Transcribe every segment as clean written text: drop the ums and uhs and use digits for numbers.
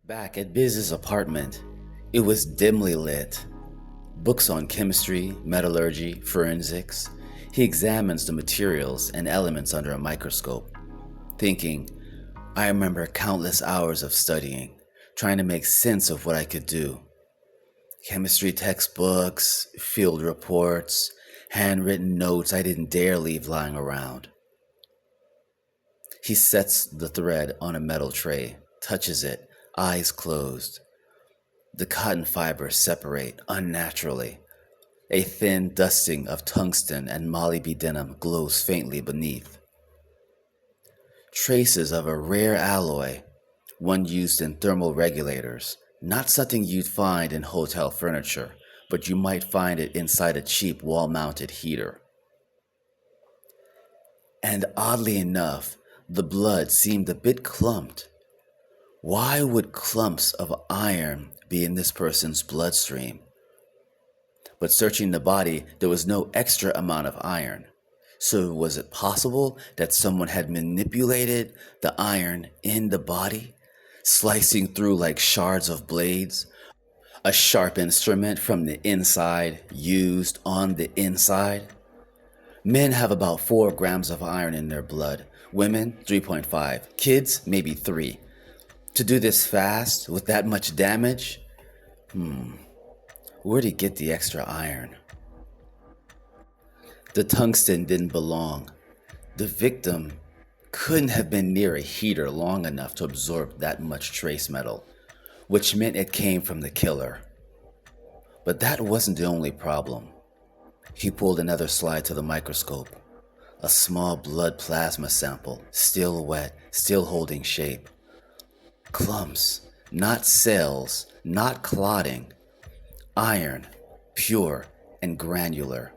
Back at Biz's apartment, it was dimly lit. Books on chemistry, metallurgy, forensics. He examines the materials and elements under a microscope, thinking, I remember countless hours of studying, trying to make sense of what I could do. Chemistry textbooks, field reports, handwritten notes I didn't dare leave lying around. He sets the thread on a metal tray, touches it, eyes closed. The cotton fibers separate unnaturally. A thin dusting of tungsten and molybdenum glows faintly beneath. Traces of a rare alloy, one used in thermal regulators, not something you'd find in hotel furniture, but you might find it inside a cheap wall-mounted heater. And oddly enough, the blood seemed a bit clumped. Why would clumps of iron be in this person's bloodstream? But searching the body, there was no extra amount of iron. So was it possible that someone had manipulated the iron in the body, slicing through like shards of blades? A sharp instrument from the inside used on the inside? Men have about 4 grams of iron in their blood. Women, 3.5. Kids, maybe 3. To do this fast, with that much damage? Where'd he get the extra iron? The tungsten didn't belong. The victim couldn't have been near a heater long enough to absorb that much trace metal, which meant it came from the killer. But that wasn't the only problem. He pulled another slide to the microscope. A small blood plasma sample, still wet, still holding shape. Clumps, not cells, not clotting. Iron, pure and granular,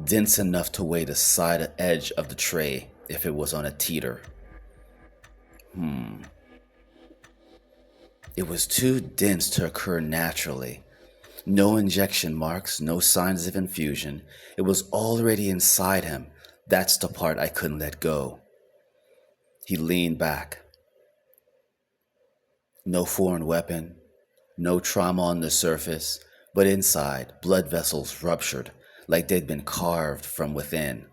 dense enough to weigh the side edge of the tray if it was on a teeter. It was too dense to occur naturally. No injection marks, no signs of infusion. It was already inside him. That's the part I couldn't let go. He leaned back. No foreign weapon, no trauma on the surface, but inside, blood vessels ruptured like they'd been carved from within.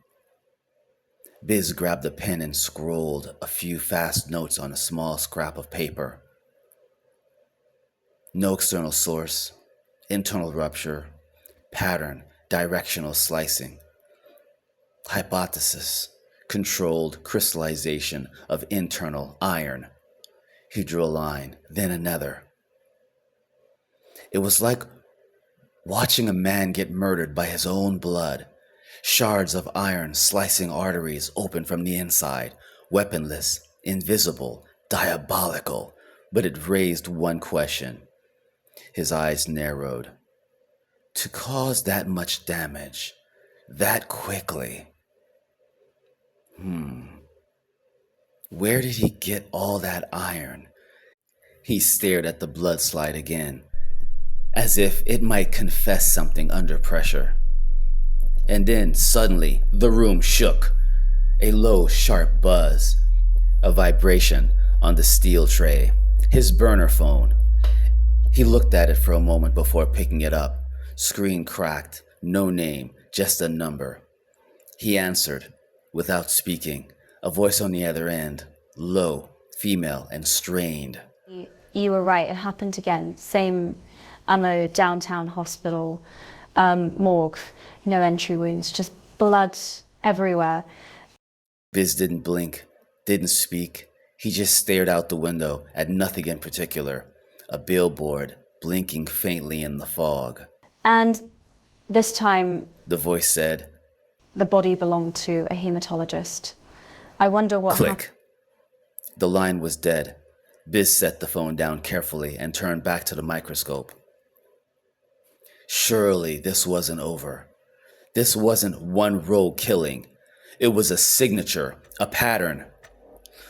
Biz grabbed a pen and scrawled a few fast notes on a small scrap of paper. No external source, internal rupture, pattern, directional slicing. Hypothesis, controlled crystallization of internal iron. He drew a line, then another. It was like watching a man get murdered by his own blood. Shards of iron slicing arteries open from the inside, weaponless, invisible, diabolical. But it raised one question. His eyes narrowed. To cause that much damage, that quickly. Where did he get all that iron? He stared at the blood slide again, as if it might confess something under pressure. And then, suddenly, the room shook. A low, sharp buzz. A vibration on the steel tray. His burner phone. He looked at it for a moment before picking it up. Screen cracked. No name, just a number. He answered, without speaking. A voice on the other end, low, female, and strained. You were right, it happened again. Same ammo, downtown hospital, morgue, no entry wounds, just blood everywhere. Biz didn't blink, didn't speak. He just stared out the window at nothing in particular. A billboard blinking faintly in the fog. And this time, the voice said, the body belonged to a hematologist. I wonder what Click. The line was dead. Biz set the phone down carefully and turned back to the microscope. Surely this wasn't over. This wasn't one rogue killing. It was a signature, a pattern.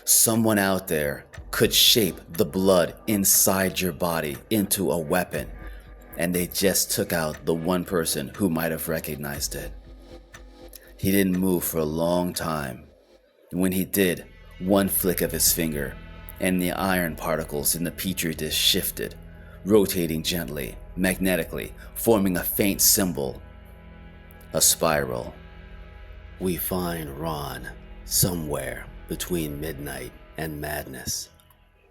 Someone out there could shape the blood inside your body into a weapon, and they just took out the one person who might have recognized it. He didn't move for a long time. When he did, one flick of his finger, and the iron particles in the petri dish shifted, rotating gently, magnetically, forming a faint symbol, a spiral. We find Ron somewhere between midnight and madness.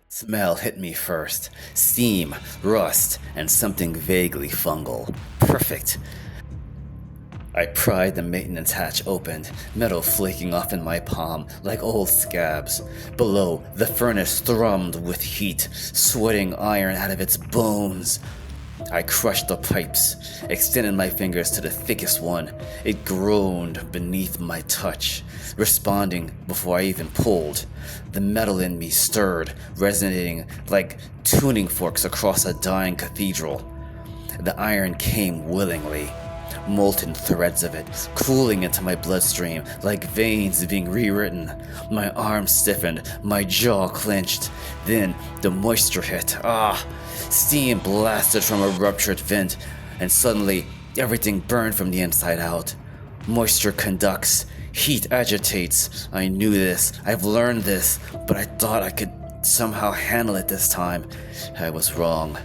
Smell hit me first. Steam, rust, and something vaguely fungal. Perfect. I pried the maintenance hatch open, metal flaking off in my palm like old scabs. Below, the furnace thrummed with heat, sweating iron out of its bones. I crushed the pipes, extended my fingers to the thickest one. It groaned beneath my touch, responding before I even pulled. The metal in me stirred, resonating like tuning forks across a dying cathedral. The iron came willingly, molten threads of it cooling into my bloodstream like veins being rewritten. My arms stiffened, my jaw clenched. Then the moisture hit. Steam blasted from a ruptured vent, and suddenly everything burned from the inside out. Moisture conducts, heat agitates. I knew this, I've learned this, but I thought I could somehow handle it this time. I was wrong.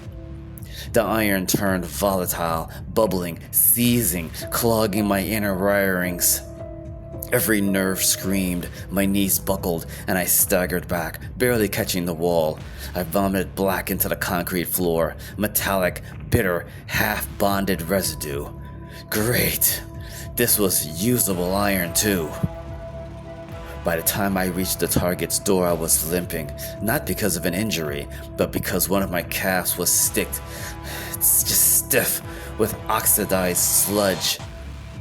The iron turned volatile, bubbling, seizing, clogging my inner wirings. Every nerve screamed, my knees buckled, and I staggered back, barely catching the wall. I vomited black into the concrete floor, metallic, bitter, half-bonded residue. Great. This was usable iron, too. By the time I reached the target's door, I was limping, not because of an injury, but because one of my calves was stiffed with oxidized sludge.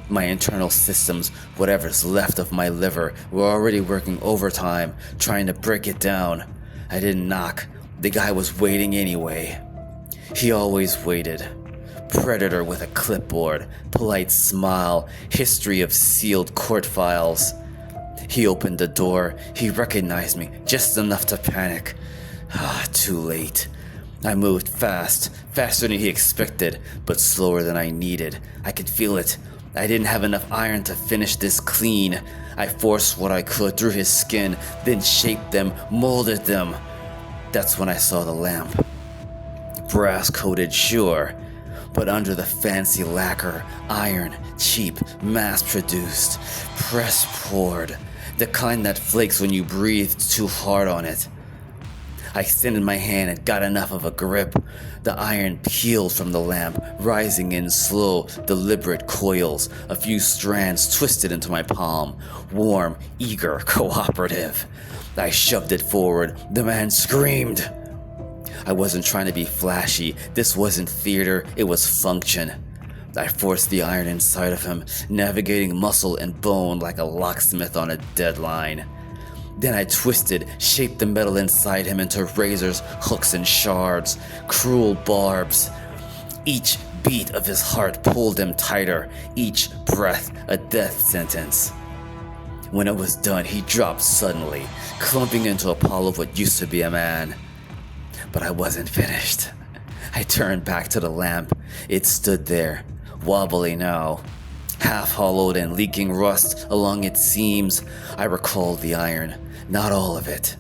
My internal systems, whatever's left of my liver, were already working overtime, trying to break it down. I didn't knock. The guy was waiting anyway. He always waited. Predator with a clipboard, polite smile, history of sealed court files. He opened the door. He recognized me, just enough to panic. Too late. I moved fast, faster than he expected, but slower than I needed. I could feel it. I didn't have enough iron to finish this clean. I forced what I could through his skin, then shaped them, molded them. That's when I saw the lamp. Brass-coated, sure, but under the fancy lacquer, iron, cheap, mass-produced, press-poured, the kind that flakes when you breathe too hard on it. I extended my hand and got enough of a grip. The iron peeled from the lamp, rising in slow, deliberate coils. A few strands twisted into my palm, warm, eager, cooperative. I shoved it forward. The man screamed. I wasn't trying to be flashy. This wasn't theater, it was function. I forced the iron inside of him, navigating muscle and bone like a locksmith on a deadline. Then I twisted, shaped the metal inside him into razors, hooks, and shards, cruel barbs. Each beat of his heart pulled him tighter, each breath a death sentence. When it was done, he dropped suddenly, clumping into a pile of what used to be a man. But I wasn't finished. I turned back to the lamp. It stood there, wobbly now, half-hollowed and leaking rust along its seams. I recalled the iron, not all of it.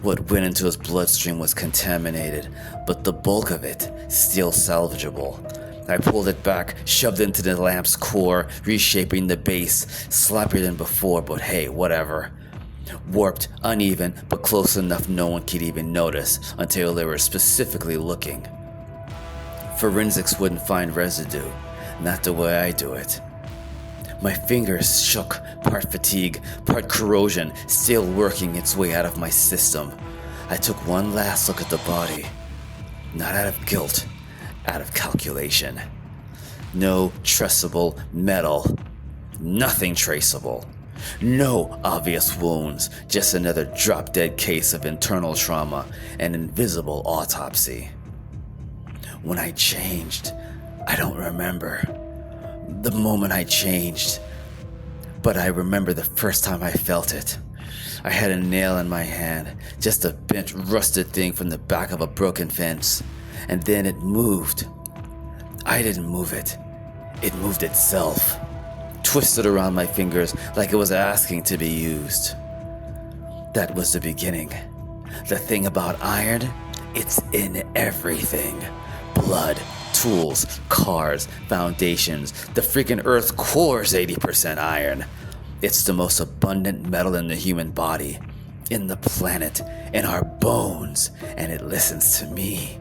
What went into his bloodstream was contaminated, but the bulk of it still salvageable. I pulled it back, shoved it into the lamp's core, reshaping the base, sloppier than before, but hey, whatever. Warped, uneven, but close enough no one could even notice until they were specifically looking. Forensics wouldn't find residue, not the way I do it. My fingers shook, part fatigue, part corrosion, still working its way out of my system. I took one last look at the body. Not out of guilt, out of calculation. No traceable metal. Nothing traceable. No obvious wounds, just another drop-dead case of internal trauma, an invisible autopsy. When I changed, I don't remember. The moment I changed, but I remember the first time I felt it. I had a nail in my hand, just a bent, rusted thing from the back of a broken fence, and then it moved. I didn't move it. It moved itself, twisted around my fingers like it was asking to be used. That was the beginning. The thing about iron, it's in everything. Blood, tools, cars, foundations. The freaking earth core's 80% iron. It's the most abundant metal in the human body, in the planet, in our bones, and it listens to me.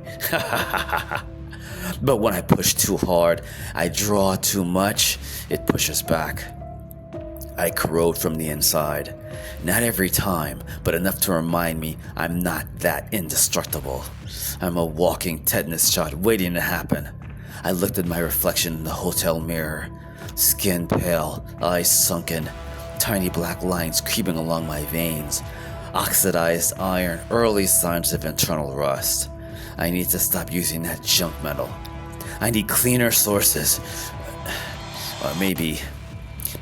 But when I push too hard, I draw too much, it pushes back. I corrode from the inside. Not every time, but enough to remind me I'm not that indestructible. I'm a walking tetanus shot waiting to happen. I looked at my reflection in the hotel mirror. Skin pale, eyes sunken, tiny black lines creeping along my veins. Oxidized iron, early signs of internal rust. I need to stop using that junk metal. I need cleaner sources. Or maybe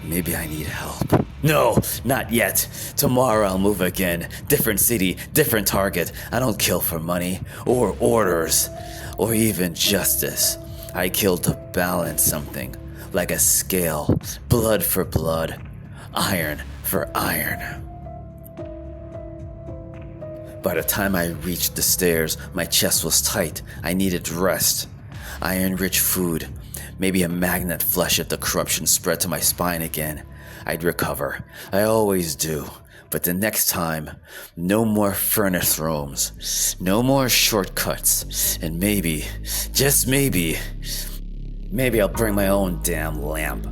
I need help. No, not yet. Tomorrow I'll move again. Different city, different target. I don't kill for money, or orders, or even justice. I kill to balance something, like a scale. Blood for blood. Iron for iron. By the time I reached the stairs, my chest was tight. I needed rest. Iron-rich food. Maybe a magnet flush if the corruption spread to my spine again. I'd recover. I always do. But the next time, no more furnace rooms. No more shortcuts. And maybe, just maybe I'll bring my own damn lamp.